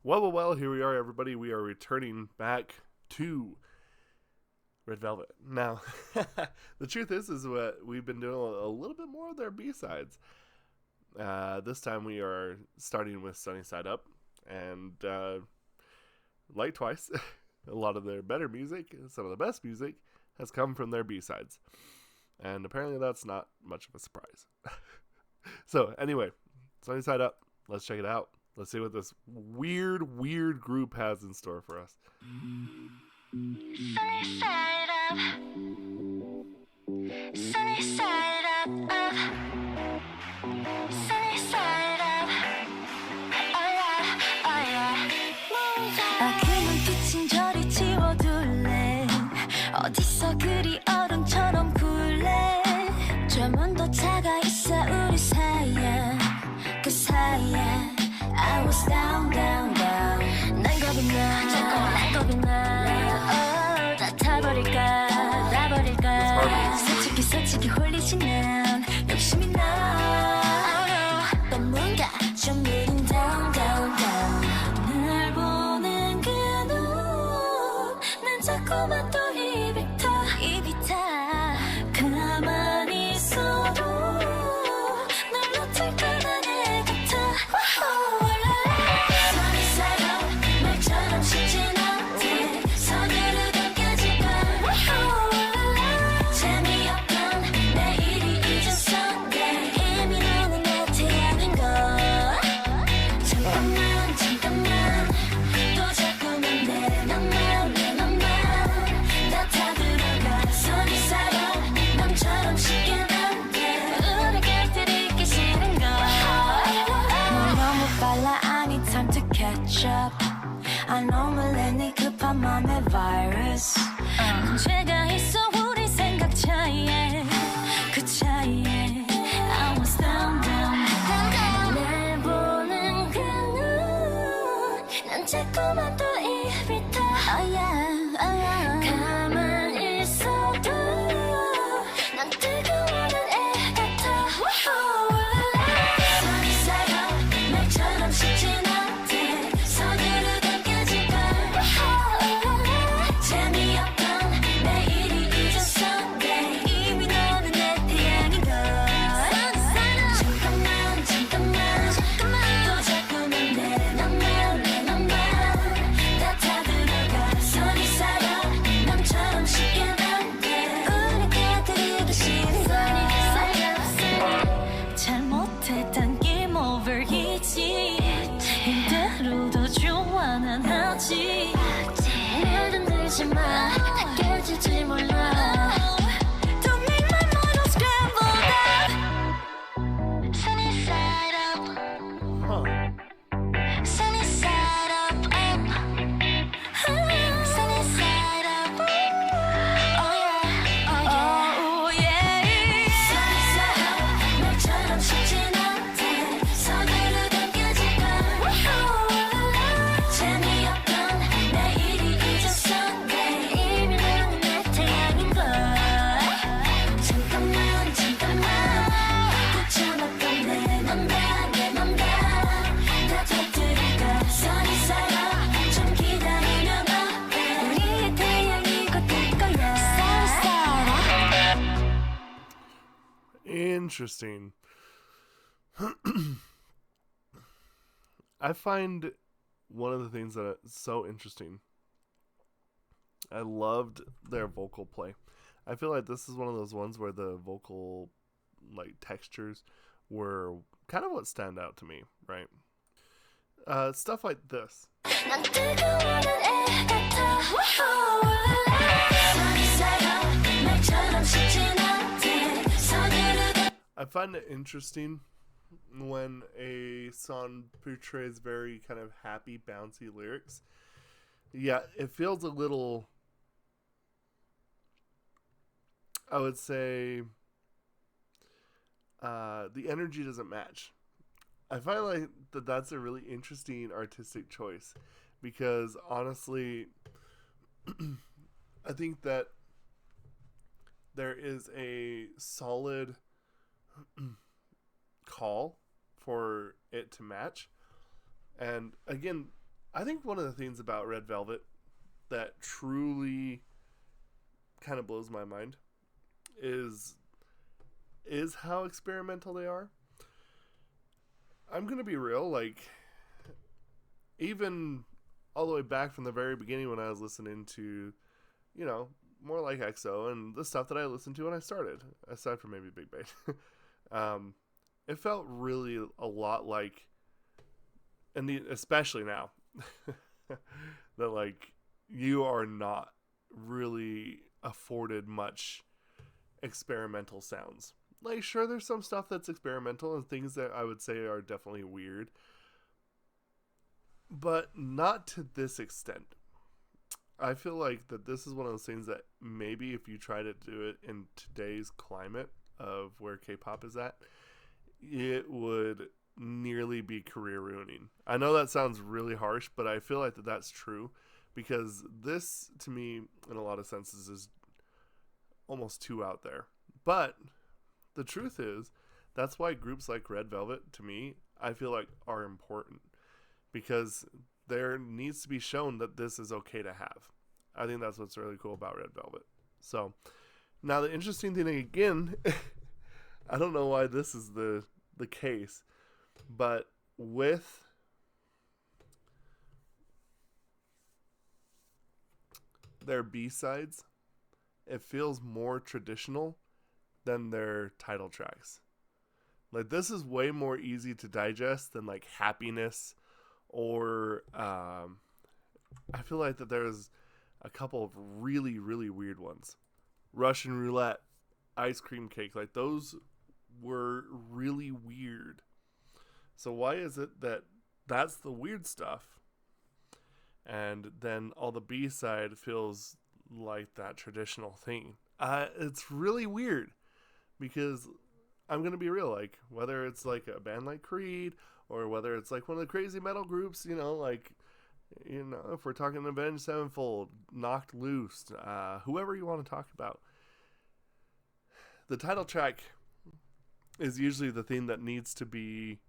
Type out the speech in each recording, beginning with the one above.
Well, here we are, everybody. We are returning back to Red Velvet. Now, the truth is what we've been doing a little bit more of their B-sides. This time we are starting with Sunny Side Up, and like twice, a lot of their better music, some of the best music, has come from their B-sides. And apparently that's not much of a surprise. So, anyway, Sunny Side Up, let's check it out. Let's see what this weird group has in store for us. Sunny side up. Sunny side up, up. Sunny side up. Oh yeah, oh yeah. 그 눈빛은 저리 지워둘래. 어디서 그리 어른처럼 굴래. 좀은 더 차가 있어 우리 사이야. 그 사이야. I was down. 난 겁이 나. 다 타버릴까, 놔버릴까. 솔직히 홀리지 난 욕심이 나. 또 뭔가 좀 느린 down. 날 보는 그 눈, 난 자꾸만 또 입이 타. 가만히 있어도 널 놓칠까 난 애 같아. I normally 네 급한 맘의 바이러스 문제가 있어 우리 생각 차이에 그 차이에 I was down 날 보는 그 눈 난 자꾸만 또 입이 타 oh yeah. 가만히 있어도 난 뜨거워하는 애 같아 Sunny side up 말처럼 쉽진 않대 서두르 잘못했단 게임 오버이지 이대로 더 좋아 난 아직 말든 들지 마 다 깨질지 몰라 Don't make my mind all scrambled up Sunny side up Sunny side up Sunny side up Oh yeah Oh yeah Sunny side up 말처럼 쉽진 않대 서두르 당겨질까 재미없던 내일이 잊었었네 이미 너는 내 태양인걸 잠깐만 붙여놨던 내 맘다 다 터뜨릴까 Sunny side up 좀 기다리면 어때 우리의 태양이 곧 될 거야 Sunny side up Interesting. I find one of the things that is so interesting. I loved their vocal play. I feel like this is one of those ones where the vocal textures were kind of what stand out to me, right? Stuff like this. 난 뜨거워하는 애 같아 Sunny side up 말처럼 쉽진 않대 서두르 I find it interesting when a song portrays very kind of happy, bouncy lyrics. Yeah, it feels a little, I would say, the energy doesn't match. I find like that's a really interesting artistic choice because honestly, I think that there is a solid call for it to match. And again, I think one of the things about Red Velvet that truly kind of blows my mind is how experimental they are. I'm gonna be real, like, even all the way back from the very beginning when I was listening to, you know, more like EXO and the stuff that I listened to when I started, aside from maybe Big Bang, it felt really a lot like, and especially now, that like you are not really afforded much experimental sounds. Like, sure, there's some stuff that's experimental and things that I would say are definitely weird, but not to this extent. I feel like that this is one of those things that maybe if you try to do it in today's climate of where K-pop is at, it would nearly be career ruining. I know that sounds really harsh, but I feel like that's true, because this, to me, in a lot of senses, is almost too out there. But the truth is, that's why groups like Red Velvet, to me, I feel like are important, because there needs to be shown that this is okay to have. I think that's what's really cool about Red Velvet. So, now the interesting thing again, I don't know why this is the case, but with their B-sides, it feels more traditional than their title tracks. Like, this is way more easy to digest than like Happiness, or I feel like that there's a couple of really, really weird ones. Russian Roulette, Ice Cream Cake, like those were really weird. So why is it that that's the weird stuff, and then all the B-side feels like that traditional thing? It's really weird, because I'm going to be real, like, whether it's like a band like Creed, or whether it's like one of the crazy metal groups, you know, like, you know, if we're talking Avenged Sevenfold, Knocked Loose, whoever you want to talk about, the title track is usually the thing that needs to be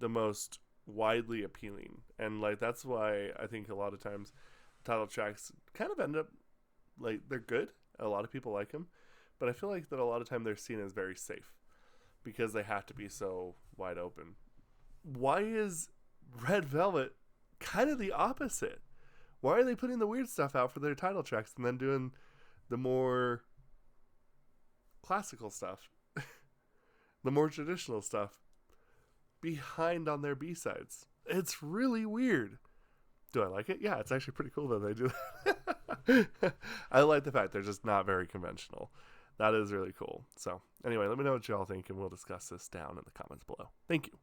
the most widely appealing. And like, that's why I think a lot of times title tracks kind of end up like, they're good. A lot of people like them, but I feel like that a lot of time they're seen as very safe because they have to be so wide open. Why is Red Velvet kind of the opposite? Why are they putting the weird stuff out for their title tracks and then doing the more classical stuff, the more traditional stuff behind on their B-sides? It's really weird. Do I like it? Yeah, it's actually pretty cool that they do that. I like the fact they're just not very conventional. That is really cool. So anyway, let me know what you all think, and we'll discuss this down in the comments below. Thank you.